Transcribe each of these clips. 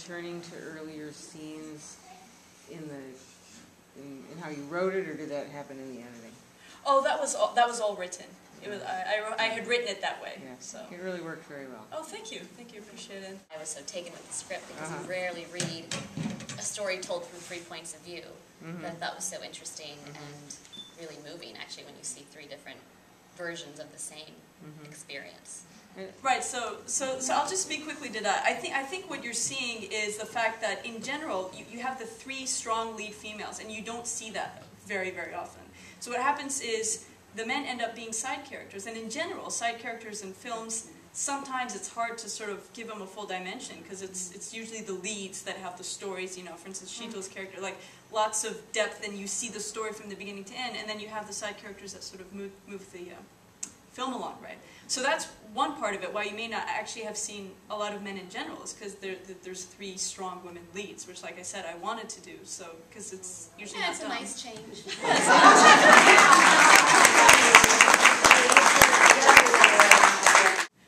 returning to earlier scenes in how you wrote it, or did that happen in the editing? Oh, that was all written. It was I had written it that way. Yeah, so it really worked very well. Oh, thank you, appreciate it. I was so taken with the script because you rarely read a story told from 3 points of view. That I thought was so interesting and really moving, actually, when you see 3 different versions of the same experience. Right. So I'll just speak quickly to that. I think what you're seeing is the fact that in general you have the 3 strong lead females, and you don't see that very, very often. So what happens is the men end up being side characters, and in general, side characters in films, sometimes it's hard to sort of give them a full dimension, because it's usually the leads that have the stories, you know, for instance, Sheetal's character, like lots of depth, and you see the story from the beginning to end, and then you have the side characters that sort of move the film along, right? So that's one part of it, why you may not actually have seen a lot of men in general, is because there's 3 strong women leads, which, like I said, I wanted to do, so, because it's usually not done. It's a nice change.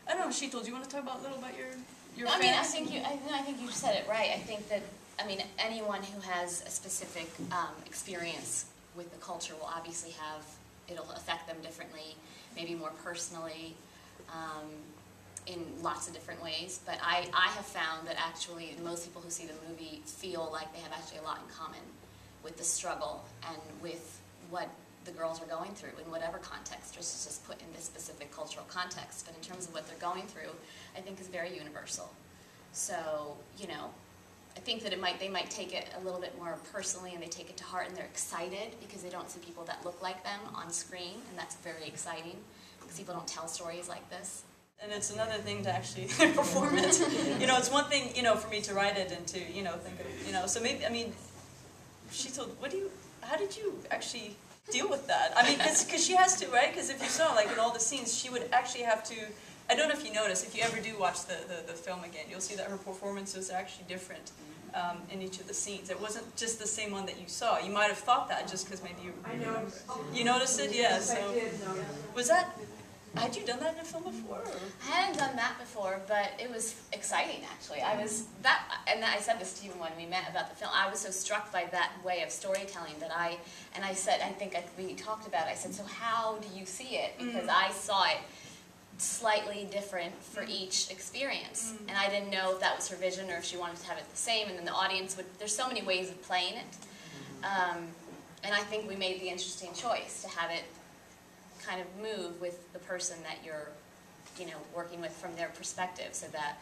I don't know, Sheetal, do you want to talk about a little about your I mean, I think you said it right. I think that, I mean, anyone who has a specific experience with the culture will obviously have, it'll affect them differently, maybe more personally, in lots of different ways. But I have found that actually most people who see the movie feel like they have actually a lot in common with the struggle and with what the girls are going through in whatever context, just put in this specific cultural context. But in terms of what they're going through, I think is very universal. So, you know, I think that they might take it a little bit more personally, and they take it to heart, and they're excited because they don't see people that look like them on screen, and that's very exciting because people don't tell stories like this. And it's another thing to actually perform it. You know, it's one thing, you know, for me to write it and to, you know, think of, you know, so maybe, I mean, Sheetal, how did you actually deal with that? I mean, because she has to, right? Because if you saw, like, in all the scenes, she would actually have to, I don't know if you notice, if you ever do watch the film again, you'll see that her performance is actually different in each of the scenes. It wasn't just the same one that you saw. You might have thought that just because maybe you remember it. You noticed it? Yeah, so, was that, had you done that in a film before? Or? I hadn't done that before, but it was exciting, actually. I said this to you when we met about the film. I was so struck by that way of storytelling that I think we talked about it. I said, so how do you see it? Because I saw it slightly different for each experience, and I didn't know if that was her vision or if she wanted to have it the same, and then the audience would, there's so many ways of playing it, and I think we made the interesting choice to have it kind of move with the person that you're, you know, working with from their perspective, so that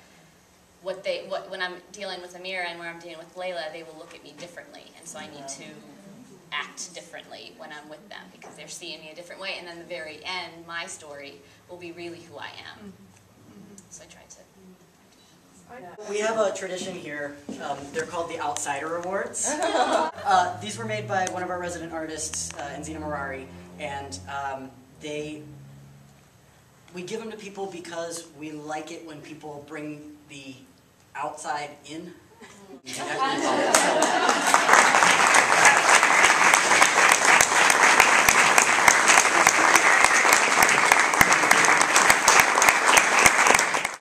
when I'm dealing with Amira and where I'm dealing with Layla, they will look at me differently, and so I need to act differently when I'm with them because they're seeing me a different way, and then the very end, my story will be really who I am. So I tried to. We have a tradition here. They're called the Outsider Awards. These were made by one of our resident artists, Enzina Marari, and we give them to people because we like it when people bring the outside in.